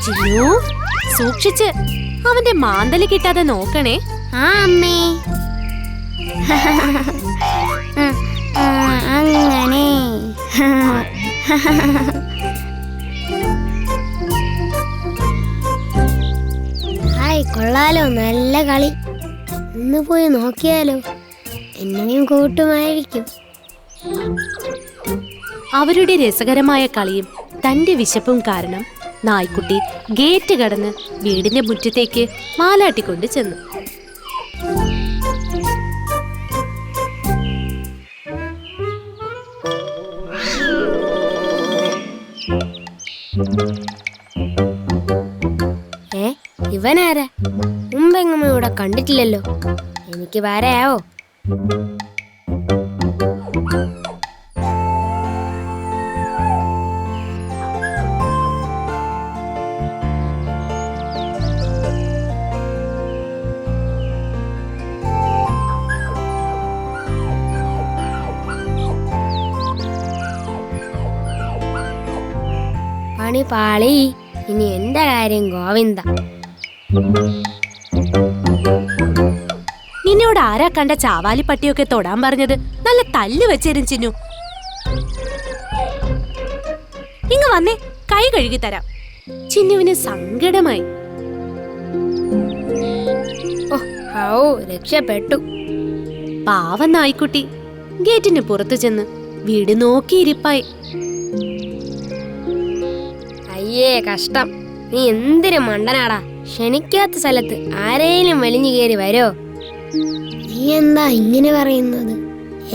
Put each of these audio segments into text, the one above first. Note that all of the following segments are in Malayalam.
ചിന്നു സൂക്ഷിച്ച്, അവന്റെ മാന്തല് കിട്ടാതെ നോക്കണേ. ആ അമ്മേ. അങ്ങനെ ഹായ്, കൊള്ളാലോ, നല്ല കളി. ഒന്ന് പോയി നോക്കിയാലോ, എന്നെയും കൂട്ടുമായിരിക്കും. അവരുടെ രസകരമായ കളിയും തന്റെ വിശപ്പും കാരണം നായ്ക്കുട്ടി ഗേറ്റ് കടന്ന് വീടിന്റെ മുറ്റത്തേക്ക് മാലാട്ടിക്കൊണ്ട് ചെന്നു. ഇവനാരാ? മുമ്പെങ്ങും ഇവിടെ കണ്ടിട്ടില്ലല്ലോ. എനിക്ക് വരാവോ? പണി പാളി. ഇനി എന്റെ കാര്യം ഗോവിന്ദ. നിന്നോട് ആരാ കണ്ട ചാവാലി പട്ടിയൊക്കെ തൊടാൻ പറഞ്ഞത്? നല്ല തല്ല് വെച്ചേരും ചിന്നു. ഇങ്ങ് വന്നേ, കൈ കഴുകി തരാം. ചിന്നുവിന് സങ്കടമായി. രക്ഷപ്പെട്ടു. പാവം നായ്ക്കുട്ടി ഗേറ്റിന് പുറത്തു ചെന്ന് വീട് നോക്കിയിരിപ്പായി. അയ്യേ കഷ്ടം. നീ എന്തൊരു മണ്ടനാടാ. ക്ഷണിക്കാത്ത സ്ഥലത്ത് ആരേലും വലിഞ്ഞു കയറി വരോ? നീ എന്താ ഇങ്ങനെ പറയുന്നത്?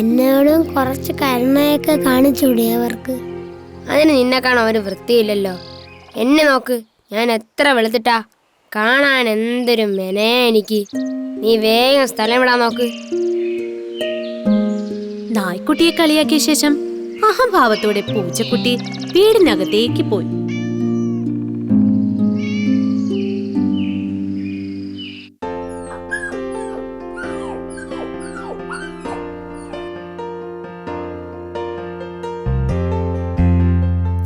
എന്നോടും കുറച്ച് കരുണയൊക്കെ കാണിച്ചൂടെ അവർക്ക്? അതിന് നിന്നെ കാണാൻ ഒരു വൃത്തിയില്ലല്ലോ. എന്നെ നോക്ക്, ഞാൻ എത്ര വെളുത്തിട്ടാ. കാണാൻ എന്തൊരു മെനയാ എനിക്ക്. നീ വേഗം സ്ഥലം വിടാൻ നോക്ക്. നായ്ക്കുട്ടിയെ കളിയാക്കിയ ശേഷം അഹംഭാവത്തോടെ പൂച്ചക്കുട്ടി വീടിനകത്തേക്ക് പോയി.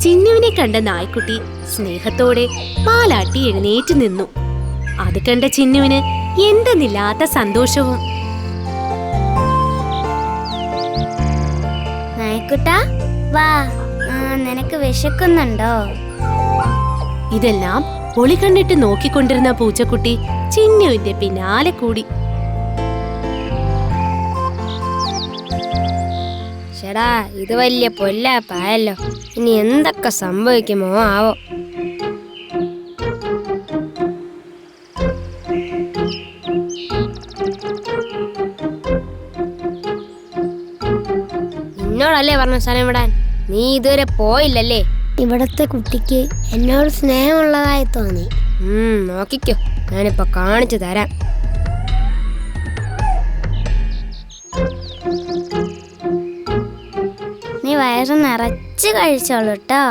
ചിന്നുവിനെ കണ്ട നായ്ക്കുട്ടി സ്നേഹത്തോടെ മാലാട്ടി എഴുന്നേറ്റ് നിന്നു. അത് കണ്ട ചിന്നുവിന് എന്തെന്നില്ലാത്ത സന്തോഷവും. നായ്ക്കുട്ടാ വാ, നിനക്ക് വിശക്കുന്നുണ്ടോ? ഇതെല്ലാം ഒളി കണ്ടിട്ട് നോക്കിക്കൊണ്ടിരുന്ന പൂച്ചക്കുട്ടി ചിന്നുവിന്റെ പിന്നാലെ കൂടി. ചേടാ, ഇത് വലിയ പൊല്ലാപ്പായല്ലോ. ഇനി എന്തൊക്കെ സംഭവിക്കുമോ ആവോ. നിന്നോടല്ലേ പറഞ്ഞ സ്ഥലം വിടാൻ? നീ ഇതുവരെ പോയില്ലല്ലേ? ഇവിടത്തെ കുട്ടിക്ക് എന്നോട് സ്നേഹമുള്ളതായി തോന്നി. നോക്കിക്കോ, ഞാനിപ്പോ കാണിച്ചു തരാം. നീ വയറ് നിറച്ച് കഴിച്ചോളൂ ട്ടോ.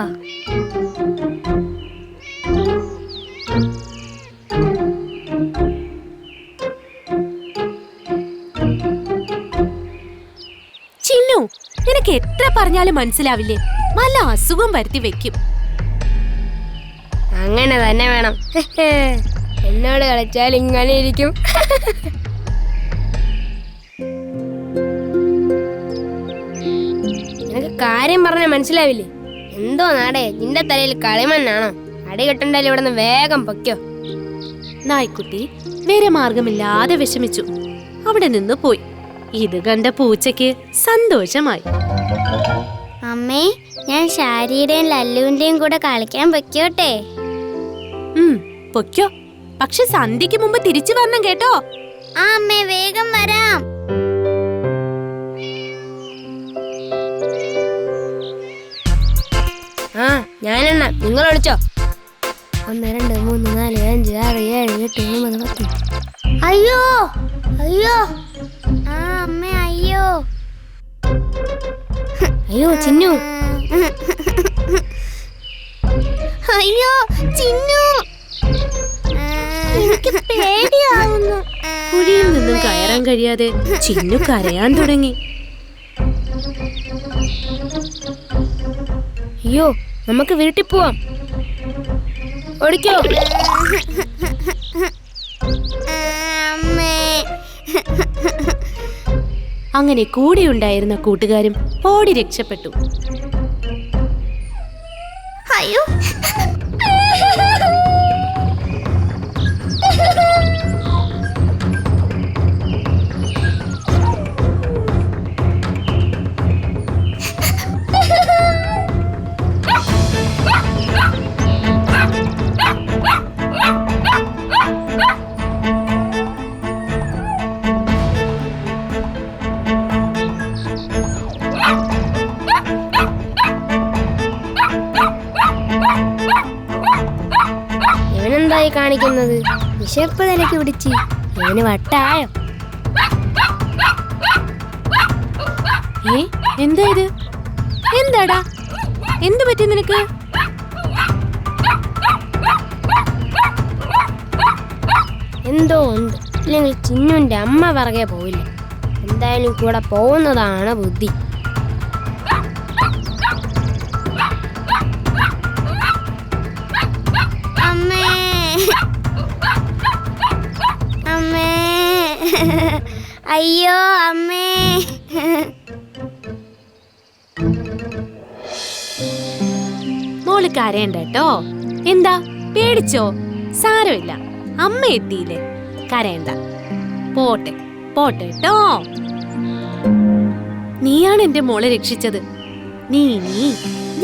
ചിന്നു, നിനക്ക് എത്ര പറഞ്ഞാലും മനസ്സിലാവില്ലേ? നല്ല അസുഖം വരുത്തി വെക്കും. അങ്ങനെ തന്നെ വേണം. എന്നോട് കളിച്ചാൽ ഇങ്ങനെ ഇരിക്കും. നിനക്ക് കാര്യം പറഞ്ഞാൽ മനസ്സിലാവില്ലേ? എന്തോ നാടേ, നിന്റെ തലയിൽ കളിമണ്ണാണോ? അടി കെട്ടണ്ടല്ലോ, ഇവിടെ നിന്ന് വേഗം പൊയ്ക്കോ. നായ്ക്കുട്ടി വേറെ മാർഗമില്ലാതെ വിഷമിച്ചു അവിടെ നിന്ന് പോയി. ഇത് കണ്ട പൂച്ചയ്ക്ക് സന്തോഷമായി. അമ്മേ, ഞാൻ ഷാരിയുടെയും ലല്ലുവിന്റെയും കൂടെ കളിക്കാൻ പൊയ്ക്കോട്ടെ? പൊയ്ക്കോ, പക്ഷെ സന്ധ്യക്ക് മുമ്പ് തിരിച്ചു വരണം കേട്ടോ. ആ അമ്മേ, വേഗം വരാം. ഞാനെണ്ണ, നിങ്ങൾ വിളിച്ചോ. 1 2 3 4 5 6 7 8 9 10. അയ്യോ അയ്യോ, ആ അമ്മ, അയ്യോ അയ്യോ ചിന്നു. അയ്യോ ചിന്നു, എനിക്ക് പേടിയാവുന്നു. കുഴിയിൽ നിന്നും കയറാൻ കഴിയാതെ ചിന്നു കരയാൻ തുടങ്ങി. അയ്യോ, നമുക്ക് വീട്ടിൽ പോവാം. ഓടിക്കോ. അങ്ങനെ കൂടെയുണ്ടായിരുന്ന കൂട്ടുകാരും ഓടി രക്ഷപ്പെട്ടു. അയ്യോ, ഇവനെന്തായി കാണിക്കുന്നത്? വിശപ്പ് നിലയ്ക്ക് പിടിച്ച് ഇവന് വട്ടായോ? എന്താ ഇത്? എന്താടാ, എന്തു പറ്റി നിനക്ക്? എന്തോ ഉണ്ട്, ഇല്ലെങ്കിൽ ചിന്നുവിന്റെ അമ്മ പിറകെ പോയില്ല. എന്തായാലും കൂടെ പോകുന്നതാണ് ബുദ്ധി. അമ്മേ, അമ്മേ, അയ്യോ അമ്മേ. മോള് കരയണ്ട കേട്ടോ. എന്താ, പേടിച്ചോ? സാരമില്ല, അമ്മ എത്തിയില്ലേ, കരയണ്ട. പോട്ടെ പോട്ടെ കേട്ടോ. നീയാണ് എന്റെ മോളെ രക്ഷിച്ചത്. നീ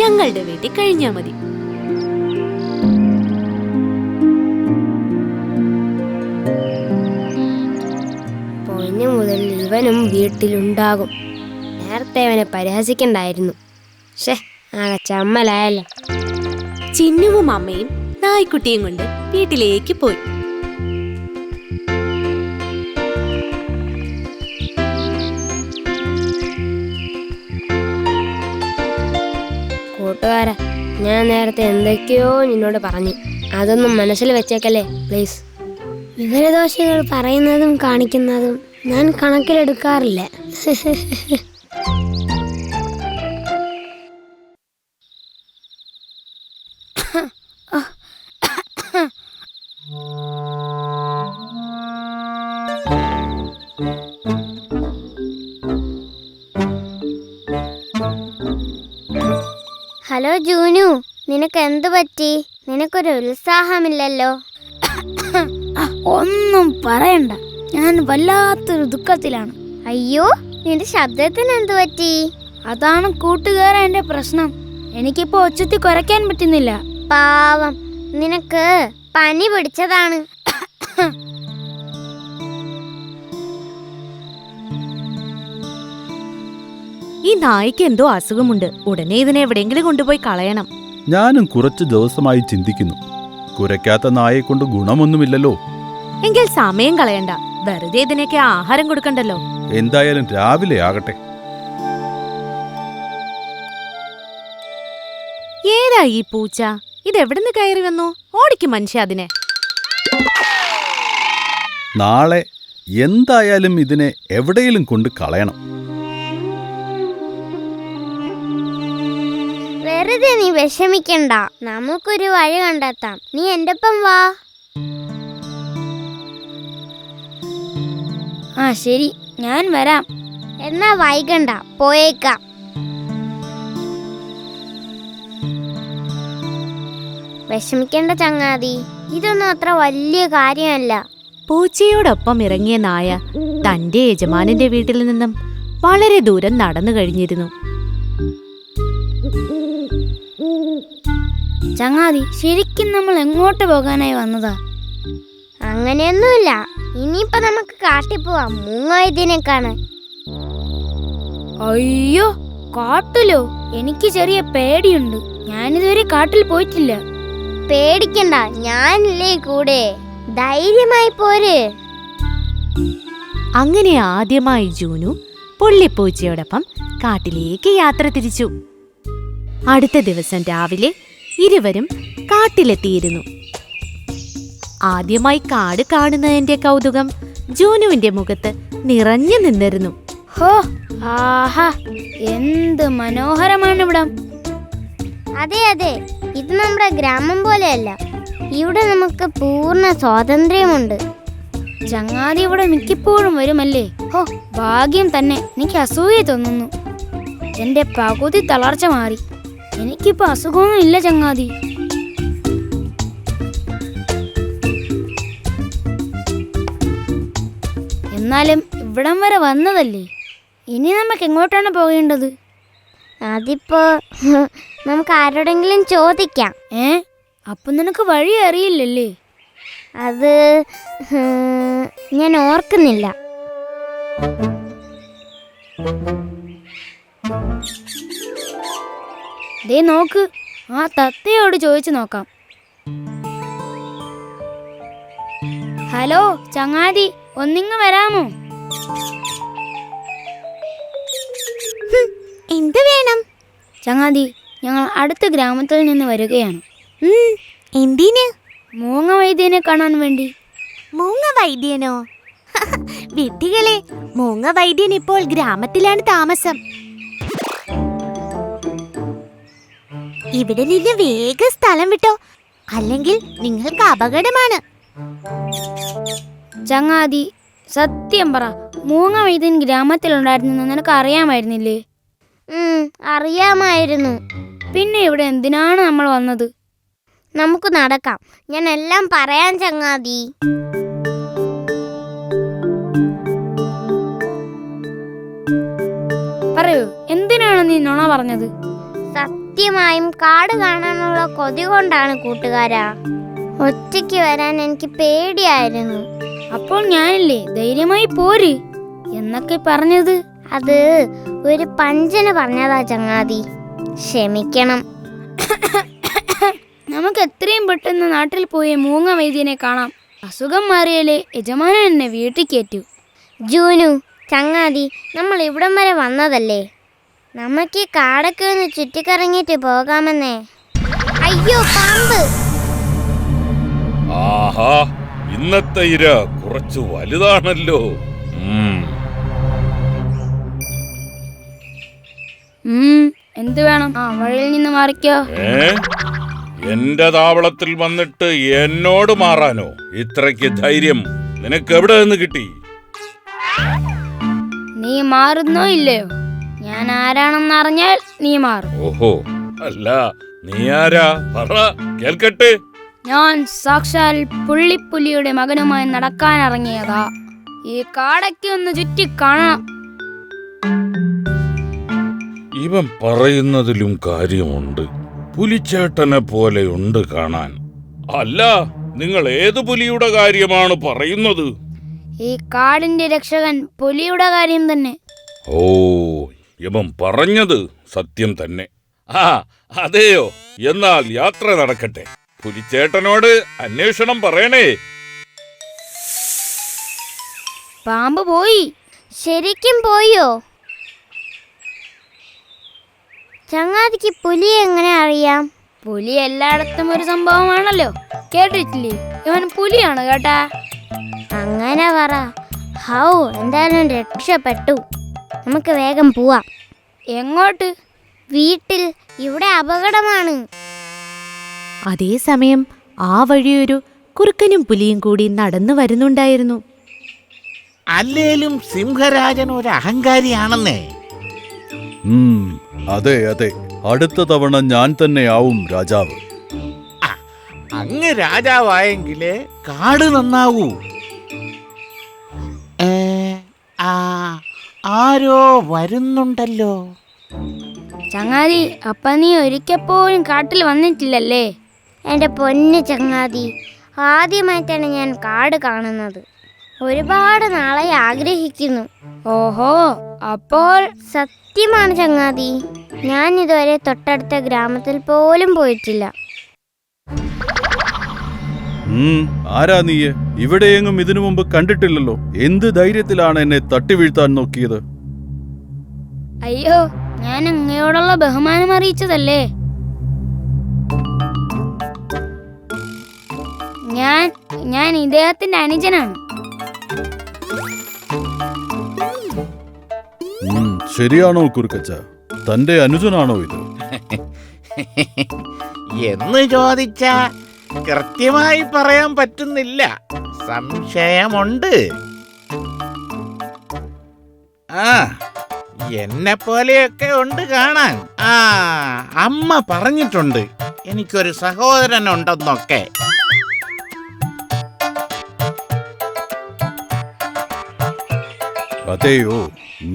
ഞങ്ങളുടെ വീട്ടിൽ കഴിഞ്ഞാ മതി. പൊന്നു മുതൽ ഇവനും വീട്ടിലുണ്ടാകും. നേരത്തെ അവനെ പരിഹസിക്കണ്ടായിരുന്നു. ഷേ, ആകെ ചമ്മലായല്ലോ. ചിന്നുവും അമ്മയും നായ്ക്കുട്ടിയും കൊണ്ട് വീട്ടിലേക്ക് പോയി. കൂട്ടുകാരാ, ഞാൻ നേരത്തെ എന്തൊക്കെയോ നിന്നോട് പറഞ്ഞു. അതൊന്നും മനസ്സിൽ വെച്ചേക്കല്ലേ പ്ലീസ്. വിവരദോഷികൾ പറയുന്നതും കാണിക്കുന്നതും ഞാൻ കണക്കിലെടുക്കാറില്ല. ഹലോ ജൂനു, നിനക്ക് എന്തു പറ്റി? നിനക്കൊരു ഉത്സാഹമില്ലല്ലോ. ഒന്നും പറയണ്ട, ഞാൻ വല്ലാത്തൊരു ദുഃഖത്തിലാണ്. അയ്യോ, നിന്റെ ശബ്ദത്തിന് എന്തു പറ്റി? അതാണ് കൂട്ടുകാരാ എന്റെ പ്രശ്നം. എനിക്കിപ്പോ ഒച്ചത്തി കുറയ്ക്കാൻ പറ്റുന്നില്ല. പാവം, നിനക്ക് പനി പിടിച്ചതാണ്. ഈ നായ്ക്ക് എന്തോ അസുഖമുണ്ട്. ഉടനെ ഇതിനെ എവിടെയെങ്കിലും കൊണ്ടുപോയി കളയണം. ഞാനും കുറച്ചു ദിവസമായി ചിന്തിക്കുന്നു. കുരയ്ക്കാത്ത നായെ കൊണ്ട് ഗുണമൊന്നുമില്ലല്ലോ. എങ്കിൽ സമയം കളയണ്ട, വെറുതെ ഇതിനൊക്കെ ആഹാരം കൊടുക്കണ്ടല്ലോ. എന്തായാലും രാവിലെ ആകട്ടെ. ഏതാ ഈ പൂച്ച? ഇതെവിടുന്ന് കയറി വന്നു? ഓടിക്കും മനുഷ്യ അതിനെ. നാളെ എന്തായാലും ഇതിനെ എവിടെയെങ്കിലും കൊണ്ട് കളയണം. വെറുതെ നീ വിഷമിക്കണ്ട, നമുക്കൊരു വഴി കണ്ടെത്താം. നീ എന്റെ ഒപ്പം വാ. ആ ശരി, ഞാൻ വരാം. എന്നാ വൈകണ്ട, പോയേക്കാം. വിഷമിക്കേണ്ട ചങ്ങാതി, ഇതൊന്നും അത്ര വലിയ കാര്യമല്ല. പൂച്ചയോടൊപ്പം ഇറങ്ങിയ നായ തന്റെ യജമാനന്റെ വീട്ടിൽ നിന്നും വളരെ ദൂരം നടന്നു കഴിഞ്ഞിരുന്നു. ചങ്ങാതി, ശരിക്കും നമ്മൾ എങ്ങോട്ട് പോകാനായി വന്നതാ? അങ്ങനെയൊന്നുമില്ല, ഇനിയിപ്പോ നമുക്ക് കാട്ടിൽ പോവാം മൂങ്ങായതിനെ കാണാൻ. അയ്യോ, കാട്ടിലോ? എനിക്ക് ചെറിയ പേടിയുണ്ട്. ഞാനിതുവരെ കാട്ടിൽ പോയിട്ടില്ല. പേടിക്കണ്ട, ഞാനില്ലേ കൂടെ. ധൈര്യമായി പോര്. അങ്ങനെ ആദ്യമായി ജൂനു പുള്ളിപ്പൂച്ചയോടൊപ്പം കാട്ടിലേക്ക് യാത്ര തിരിച്ചു. അടുത്ത ദിവസം രാവിലെ ഇരുവരും കാട്ടിലെത്തിയിരുന്നു. ആദ്യമായി കാട് കാണുന്നതിന്റെ കൗതുകം ജൂനുവിന്റെ മുഖത്ത് നിറഞ്ഞു നിന്നിരുന്നു. ഹോ, ആഹാ, എന്ത് മനോഹരമാണ് ഇവിടം. അതെ അതെ, ഇത് നമ്മുടെ ഗ്രാമം പോലെയല്ല. ഇവിടെ നമുക്ക് പൂർണ്ണ സ്വാതന്ത്ര്യമുണ്ട്. ചങ്ങാതി ഇവിടെ മിക്കപ്പോഴും വരുമല്ലേ? ഹോ, ഭാഗ്യം തന്നെ. എനിക്ക് അസൂയ തോന്നുന്നു. എന്റെ പകുതി തളർച്ച മാറി. എനിക്കിപ്പോ അസുഖമൊന്നും ഇല്ല ചങ്ങാതി. എന്നാലും ഇവിടം വരെ വന്നതല്ലേ, ഇനി നമുക്ക് എങ്ങോട്ടാണ് പോകേണ്ടത്? അതിപ്പോ നമുക്ക് ആരോടെങ്കിലും ചോദിക്കാം. അപ്പൊ നിനക്ക് വഴി അറിയില്ലല്ലേ? അത് ഞാൻ ഓർക്കുന്നില്ല. ദേ നോക്ക്, ആ തത്തയോട് ചോദിച്ചു നോക്കാം. ഹലോ ചങ്ങാതി, ഒന്നിങ്ങ് വരാമോ? എന്ത് വേണം? ചങ്ങാതി, ഞങ്ങൾ അടുത്ത ഗ്രാമത്തിൽ നിന്ന് വരികയാണ്. എന്തിന്? മൂങ്ങ വൈദ്യനെ കാണാൻ വേണ്ടി. മൂങ്ങ വൈദ്യനോ? വിഡ്ഢികളെ, മൂങ്ങ വൈദ്യൻ ഇപ്പോൾ ഗ്രാമത്തിലാണ് താമസം. ഇവിടെ നിന്ന് വേഗം സ്ഥലം വിട്ടോ, അല്ലെങ്കിൽ നിങ്ങൾക്ക് അപകടമാണ്. ചങ്ങാതി, സത്യം പറ, മൂങ്ങ വൈദ്യൻ ഗ്രാമത്തിലുണ്ടായിരുന്നു നിനക്ക് അറിയാമായിരുന്നില്ലേ? അറിയാമായിരുന്നു. പിന്നെ ഇവിടെ എന്തിനാണ് നമ്മൾ വന്നത്? നമുക്ക് നടക്കാം, ഞാൻ എല്ലാം പറയാൻ ചങ്ങാതി. പറയൂ, എന്തിനാണ് നീ നുണ പറഞ്ഞത്? സത്യമായും കാട് കാണാനുള്ള കൊതി കൊണ്ടാണ് കൂട്ടുകാരാ. ഒറ്റയ്ക്ക് വരാൻ എനിക്ക് പേടിയായിരുന്നു. അപ്പോൾ ഞാനില്ലേ ധൈര്യമായി പോര് എന്നൊക്കെ പറഞ്ഞത്? അത് ഒരു പഞ്ചന് പറഞ്ഞതാ ചങ്ങാതി, ക്ഷമിക്കണം. നമുക്ക് എത്രയും പെട്ടെന്ന് നാട്ടിൽ പോയി മൂങ്ങ വൈദ്യനെ കാണാം. അസുഖം മാറിയാലേ യജമാനൻ എന്നെ വീട്ടിൽ കയറ്റൂ. ജൂനു, ചങ്ങാതി, നമ്മൾ ഇവിടം വരെ വന്നതല്ലേ, നമുക്ക് ഈ കാടൊക്കെ ഒന്ന് ചുറ്റിക്കറങ്ങിയിട്ട് പോകാമെന്നേ. അയ്യോ, പാമ്പ്! ആഹാ, ഇന്നത്തെ ഇര കുറച്ച് വലുതാണല്ലോ. എന്ത് വേണം? ആ വഴിയിൽ നിന്ന് മാറിക്കോ. എന്റെ താവളത്തിൽ വന്നിട്ട് എന്നോട് മാറാനോ? ഇത്രയ്ക്ക് ധൈര്യം നിനക്ക് എവിടെ നിന്ന് കിട്ടി? നീ മാറുന്നോ ഇല്ലയോ? ഞാൻ ആരാണെന്ന് അറിഞ്ഞാൽ നീ മാറും. ഓഹോ, അല്ല, നീ ആരാ? പറ, കേൾക്കട്ടെ. ഞാൻ സാക്ഷാൽ പുള്ളിപ്പുലിയുടെ മകനുമായി നടക്കാനിറങ്ങിയതാ. ഈ കാടയ്ക്ക് ഒന്ന് ചുറ്റി കാണാം. ഇവൻ പറയുന്നതിലും കാര്യമുണ്ട്. പുലിച്ചേട്ടനെ പോലെയുണ്ട് കാണാൻ. അല്ല, നിങ്ങൾ ഏത് പുലിയുടെ കാര്യമാണ് പറയുന്നത്? ഈ കാടിന്റെ രക്ഷകൻ പുലിയുടെ കാര്യം തന്നെ. ഓ, ഇവൻ പറഞ്ഞത് സത്യം തന്നെ. ആ, അതെയോ? എന്നാൽ യാത്ര നടക്കട്ടെ. പുലിച്ചേട്ടനോട് അന്വേഷണം പറയണേ. പാമ്പ് പോയി. ശരിക്കും പോയോ? ചങ്ങാതിക്ക് പുലി എങ്ങനെ അറിയാം? പുലി എല്ലായിടത്തും ഒരു സംഭവമാണല്ലോ, കേട്ടിട്ടില്ലേ? ഇവൻ പുലിയാണ് കേട്ടാ. അങ്ങനെ പറ. ഹൗ, എന്തായാലും രക്ഷപ്പെട്ടു. നമുക്ക് വേഗം പോവാം. എങ്ങോട്ട്? വീട്ടിൽ. ഇവിടെ അപകടമാണ്. അതേസമയം ആ വഴിയൊരു കുറുക്കനും പുലിയും കൂടി നടന്നു വരുന്നുണ്ടായിരുന്നു. അല്ലേലും സിംഹരാജൻ ഒരു അഹങ്കാരിയാണെന്നേ. അതെ അതെ, അടുത്ത തവണ ഞാൻ തന്നെയാവും രാജാവ്. അങ്ങ് രാജാവായെങ്കിലേ കാട് നന്നാവൂ. ആരോ വരുന്നുണ്ടല്ലോ. ചങ്ങാതി, അപ്പ നീ ഒരിക്കപ്പോഴും കാട്ടിൽ വന്നിട്ടില്ലല്ലേ? എൻ്റെ പൊന്ന് ചങ്ങാതി, ആദ്യമായിട്ടാണ് ഞാൻ കാട് കാണുന്നത്. ഒരുപാട് നാളായി ആഗ്രഹിക്കുന്നു. ഓഹോ, അപ്പോൾ സത്യമാണ് ചങ്ങാതി, ഞാൻ ഇതുവരെ തൊട്ടടുത്ത ഗ്രാമത്തിൽ പോലും പോയിട്ടില്ല. ആരാ നീ? ഇവിടെയെങ്ങും ഇതിനു മുമ്പ് കണ്ടിട്ടില്ലല്ലോ. എന്ത് ധൈര്യത്തിലാണ് എന്നെ തട്ടി വീഴ്ത്താൻ നോക്കിയത്? അയ്യോ, ഞാൻ അങ്ങയോടുള്ള ബഹുമാനം അറിയിച്ചതല്ലേ. ഞാൻ ഇദ്ദേഹത്തിന്റെ അനുജനാണ്. ശരിയാണോ കുറുക്കച്ച? തന്റെ അനുജനാണോ ഇത്? എന്ന് ചോദിച്ചാ കൃത്യമായി പറയാൻ പറ്റുന്നില്ല, സംശയമുണ്ട്. ആ, എന്നെ പോലെയൊക്കെ ഉണ്ട് കാണാൻ. ആ, അമ്മ പറഞ്ഞിട്ടുണ്ട് എനിക്കൊരു സഹോദരനുണ്ടെന്നൊക്കെ. അതെയോ,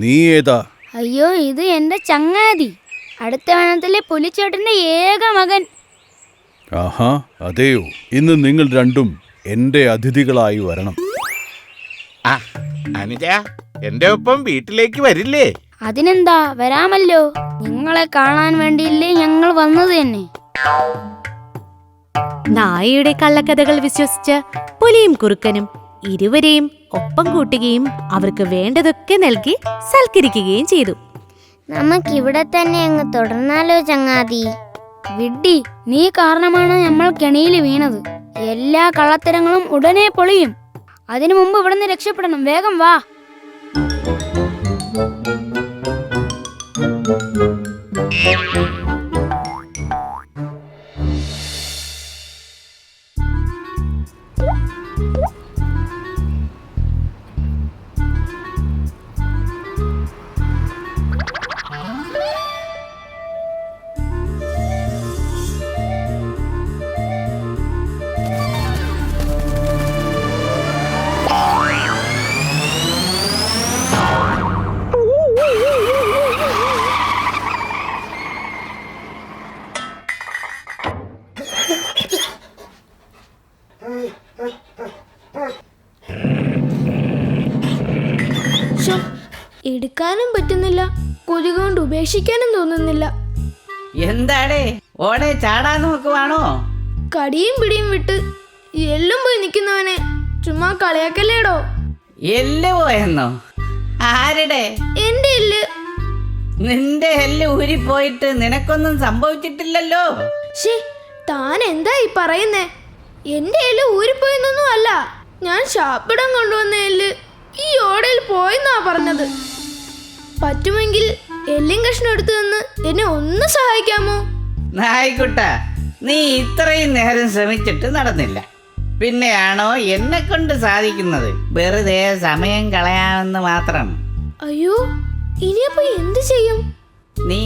നീ ഏതാ? അയ്യോ, ഇത് എന്റെ ചങ്ങാതി, അടുത്ത വനത്തിലെ പുലിച്ചേട്ടന്റെ ഏക മകൻ. ആഹാ, അതെയോ. ഇന്ന് നിങ്ങൾ രണ്ടും എന്റെ അതിഥികളായി വരണം. ആ, അനുജ, എന്റെ ഒപ്പം വീട്ടിലേക്ക് വരില്ലേ? അതിനെന്താ, വരാമല്ലോ. നിങ്ങളെ കാണാൻ വേണ്ടിയില്ലേ ഞങ്ങൾ വന്നത് തന്നെ. നായയുടെ കള്ളക്കഥകൾ വിശ്വസിച്ച് പുലിയും കുറുക്കനും ഇരുവരെയും ഒപ്പം കൂട്ടുകയും അവർക്ക് വേണ്ടതൊക്കെ നൽകി സൽക്കരിക്കുകയും ചെയ്തു. നമുക്കിവിടെ തന്നെ അങ്ങ് തുടർന്നാലോ ചങ്ങാതി? വിഡ്ഢി, നീ കാരണമാണ് നമ്മൾ കെണിയിൽ വീണത്. എല്ലാ കള്ളത്തരങ്ങളും ഉടനെ പൊളിയും. അതിനു മുമ്പ് ഇവിടുന്ന് രക്ഷപ്പെടണം. വേഗം വാ. എടുക്കാനും പറ്റുന്നില്ല, കൊതി കൊണ്ട് ഉപേക്ഷിക്കാനും തോന്നുന്നില്ല. എന്താടേ, ഓടെ ചാടാൻ നോക്കുവാണോ? കടിയും പിടിയും വിട്ട് എല്ലും പോയി നിൽക്കുന്നവനെ ചുമ്മാ കളിയാക്കല്ലേടോ. എല്ല് പോയെന്നോ? ആരുടെ? എന്റെ എല്ല്. നിന്റെ എല്ല് ഊരിപ്പോയിട്ട് നിനക്കൊന്നും സംഭവിച്ചിട്ടില്ലല്ലോ. ശേ, താൻ എന്താ ഈ പറയുന്നേ? എന്റെ എല്ല് ഊരിപ്പോയെന്നൊന്നും അല്ല, ഞാൻ ശാപ്പിടം കൊണ്ടുവന്ന എല്ല് ഈ ഓടയിൽ പോയെന്നാ പറഞ്ഞത്. പറ്റുമെങ്കിൽ എല്ലും കഷ്ണം എടുത്തു നിന്ന് എന്നെ ഒന്ന് സഹായിക്കാമോ? നായിക്കുട്ട, നീ ഇത്രയും നേരം ശ്രമിച്ചിട്ട് നടന്നില്ല, പിന്നെയാണോ എന്നെ കൊണ്ട് സാധിക്കുന്നത്? വെറുതെ സമയം കളയാമെന്ന് മാത്രം. അയ്യോ, ഇനിയപ്പോ എന്ത് ചെയ്യും? നീ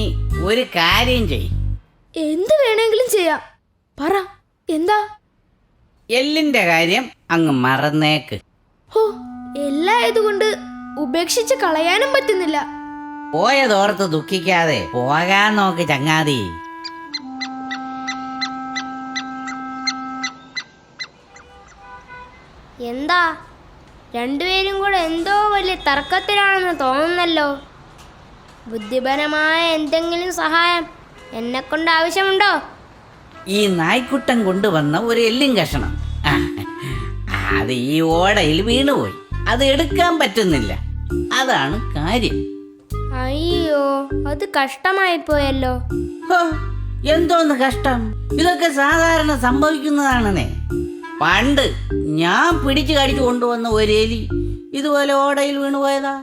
ഒരു കാര്യം ചെയ്. എന്ത് വേണമെങ്കിലും ചെയ്യാം, പറ എന്താ? എല്ലിന്റെ കാര്യം അങ്ങ് മറന്നേക്ക്. ഹോ, എല്ലായതുകൊണ്ട് ഉപേക്ഷിച്ച് കളയാനും പറ്റുന്നില്ല. പോയതോർത്ത് ദുഃഖിക്കാതെ പോകാൻ നോക്ക് ചങ്ങാതി. എന്താ, രണ്ടുപേരും കൂടെ എന്തോ വലിയ തർക്കത്തിലാണെന്ന് തോന്നുന്നല്ലോ. ബുദ്ധിപരമായ എന്തെങ്കിലും സഹായം എന്നെ കൊണ്ട് ആവശ്യമുണ്ടോ? ഈ നായ്ക്കുട്ടൻ കൊണ്ടുവന്ന ഒരു എല്ലും കഷണം, അത് ഈ ഓടയിൽ വീണുപോയി. അത് എടുക്കാൻ പറ്റുന്നില്ല, അതാണ് കാര്യം. അയ്യോ, അത് കഷ്ടമായി പോയല്ലോ. ഹോ, എന്തോന്ന് കഷ്ടം? ഇതൊക്കെ സാധാരണ സംഭവിക്കുന്നതാണെന്നേ. പണ്ട് ഞാൻ പിടിച്ചു കടിച്ചു കൊണ്ടുവന്ന ഒരു എലി ഇതുപോലെ ഓടയിൽ വീണുപോയതാ.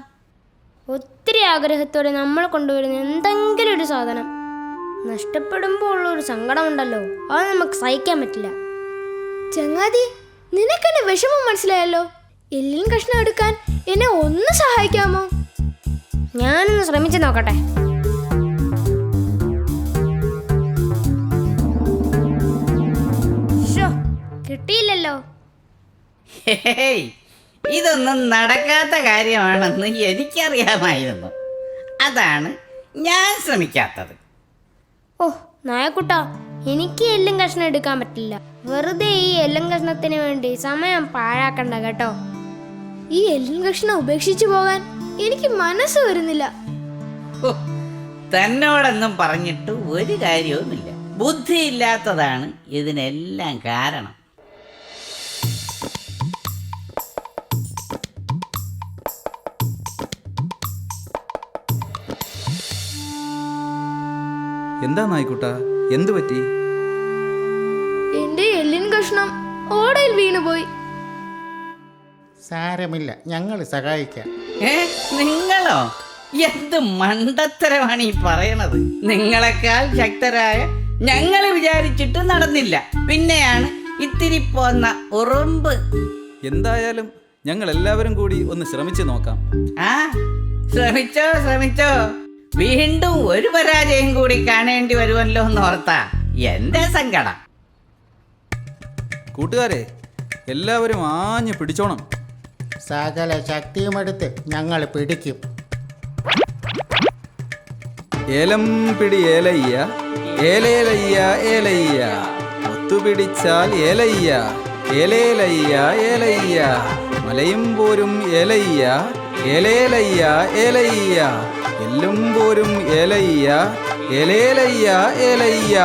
ഒത്തിരി ആഗ്രഹത്തോടെ നമ്മൾ കൊണ്ടുവരുന്ന എന്തെങ്കിലും ഒരു സാധനം നഷ്ടപ്പെടുമ്പോൾ ഉള്ളൊരു സങ്കടമുണ്ടല്ലോ, അത് നമുക്ക് സഹിക്കാൻ പറ്റില്ല. ചങ്ങാതി, നിനക്കെന്നെ വിഷമം മനസ്സിലായല്ലോ. എല്ലും കഷ്ണം എടുക്കാൻ എന്നെ ഒന്ന് സഹായിക്കാമോ? ഞാനൊന്ന് ശ്രമിച്ചു നോക്കട്ടെ. ശോ, കിട്ടിയില്ലല്ലോ. ഹേയ്, ഇതൊന്നും നടക്കാത്ത കാര്യമാണെന്ന് എനിക്കറിയാമായിരുന്നു, അതാണ് ഞാൻ ശ്രമിക്കാത്തത്. ഓ നായക്കുട്ടാ, എനിക്ക് എല്ലും കഷ്ണം എടുക്കാൻ പറ്റില്ല. വെറുതെ ഈ എല്ലും കഷ്ണത്തിന് വേണ്ടി സമയം പാഴാക്കണ്ട കേട്ടോ. ഈ എല്ലും കഷ്ണം ഉപേക്ഷിച്ചു പോകാൻ എനിക്ക് മനസ്സ് വരുന്നില്ല. ഹോ, തന്നോടൊന്നും പറഞ്ഞിട്ട് ഒരു കാര്യവുമില്ല. ബുദ്ധിയില്ലാത്തതാണ് ഇതിനെല്ലാം കാരണം. എന്താ നായിക്കുട്ടാ, എന്തു പറ്റി? എന്റെ എല്ലിൻ കഷ്ണം ഓടയിൽ വീണുപോയി. സാരമില്ല, ഞങ്ങൾ സഹായിക്കാം. നിങ്ങളോ? എന്ത് മണ്ടത്തരമാണ് ഈ പറയണത്? നിങ്ങളെക്കാൾ ശക്തരായ ഞങ്ങൾ വിചാരിച്ചിട്ട് നടന്നില്ല, പിന്നെയാണ് ഇത്തിരി പോന്ന ഉറുമ്പ്. എന്തായാലും ഞങ്ങൾ എല്ലാവരും കൂടി ഒന്ന് ശ്രമിച്ചു നോക്കാം. ആ, ശ്രമിച്ചോ ശ്രമിച്ചോ. വീണ്ടും ഒരു പരാജയം കൂടി കാണേണ്ടി വരുമല്ലോ എന്ന് ഓർത്താ എന്റെ സങ്കടം. കൂട്ടുകാരെ, എല്ലാവരും ആഞ്ഞു പിടിച്ചോണം. സകല ശക്തിയുമെടുത്ത് ഞങ്ങൾ പിടിക്കും. ഏലം പിടി ഏലയ്യ, ഏലേലയ്യ ഏലയ്യ, ഒത്തുപിടിച്ചാൽ ഏലയ്യ, ഏലേലയ്യ ഏലയ്യ, മലയും പോരും ഏലയ്യ, ഏലേലയ്യ ഏലയ്യ, എല്ലും പോരും ഏലയ്യ, ഏലേലയ്യ ഏലയ്യ.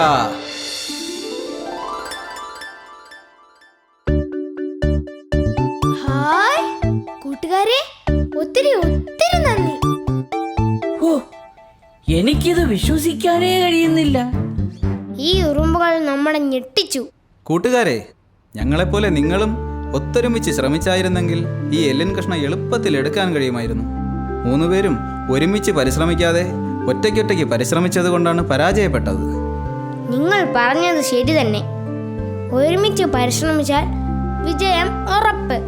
ഹായ് കൂട്ടുകാരെ, ഒത്തിരി ഒത്തിരി നന്ദി. ഓ, എനിക്കിത് വിശ്വസിക്കാനേ കഴിയുന്നില്ല. ഈ ഉറുമ്പുകൾ നമ്മളെ ഞെട്ടിച്ചു. കൂട്ടുകാരെ, ഞങ്ങളെപ്പോലെ നിങ്ങളും ഒത്തൊരുമിച്ച് ശ്രമിച്ചായിരുന്നെങ്കിൽ ഈ എല്ലിൻ കഷ്ണം എളുപ്പത്തിൽ എടുക്കാൻ കഴിയുമായിരുന്നു. 3 പേരും ഒരുമിച്ച് പരിശ്രമിക്കാതെ ഒറ്റയ്ക്കൊറ്റയ്ക്ക് പരിശ്രമിച്ചത് കൊണ്ടാണ് പരാജയപ്പെട്ടത്. നിങ്ങൾ പറഞ്ഞത് ശരി തന്നെ. ഒരുമിച്ച് പരിശ്രമിച്ചാൽ വിജയം ഉറപ്പ്.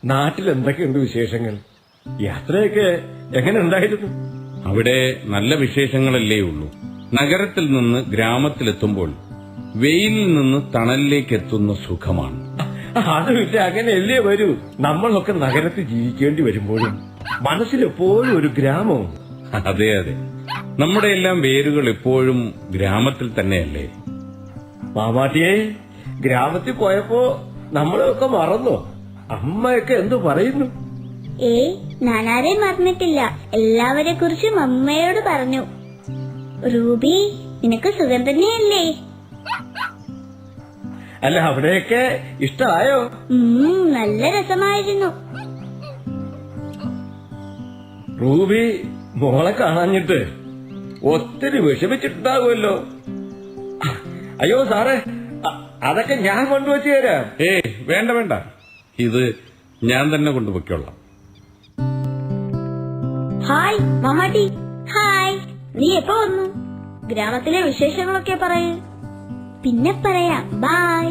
നാട്ടിൽ എന്തൊക്കെയുണ്ട് വിശേഷങ്ങൾ? യാത്രയൊക്കെ എങ്ങനെ ഉണ്ടായിരുന്നു? അവിടെ നല്ല വിശേഷങ്ങളല്ലേ ഉള്ളൂ. നഗരത്തിൽ നിന്ന് ഗ്രാമത്തിലെത്തുമ്പോൾ വെയിലിൽ നിന്ന് തണലിലേക്ക് എത്തുന്ന സുഖമാണ്. അത് പിന്നെ അങ്ങനെയല്ലേ വരൂ. നമ്മളൊക്കെ നഗരത്തിൽ ജീവിക്കേണ്ടി വരുമ്പോഴും മനസ്സിലെപ്പോഴും ഒരു ഗ്രാമവും. അതെ അതെ, നമ്മുടെ എല്ലാം വേരുകൾ എപ്പോഴും ഗ്രാമത്തിൽ തന്നെയല്ലേ. മാമാട്ടിയെ, ഗ്രാമത്തിൽ പോയപ്പോ നമ്മളെയൊക്കെ മറന്നോ? അമ്മയൊക്കെ എന്തു പറയുന്നു? ഞാനാരെയും മറന്നിട്ടില്ല. എല്ലാവരെ കുറിച്ചും അമ്മയോട് പറഞ്ഞു. റൂബി, നിനക്ക് സുഖം തന്നെയല്ലേ? അല്ല, അവിടെയൊക്കെ ഇഷ്ടമായോ? നല്ല രസമായിരുന്നു. റൂബി മോളെ കാണാഞ്ഞിട്ട് ഒത്തിരി വിഷമിച്ചിട്ടുണ്ടാകുമല്ലോ. അയ്യോ സാറേ, അതൊക്കെ ഞാൻ കൊണ്ടുവച്ചു തരാം. വേണ്ട വേണ്ട, ഇത് ഞാൻ തന്നെ കൊണ്ടുപോയിക്കോളാം. ഹായ് മാമാട്ടി. ഹായ്, നീ എപ്പോ വന്നു? ഗ്രാമത്തിലെ വിശേഷങ്ങളൊക്കെ പറയൂ. പിന്നെ പറയാം. ബൈ.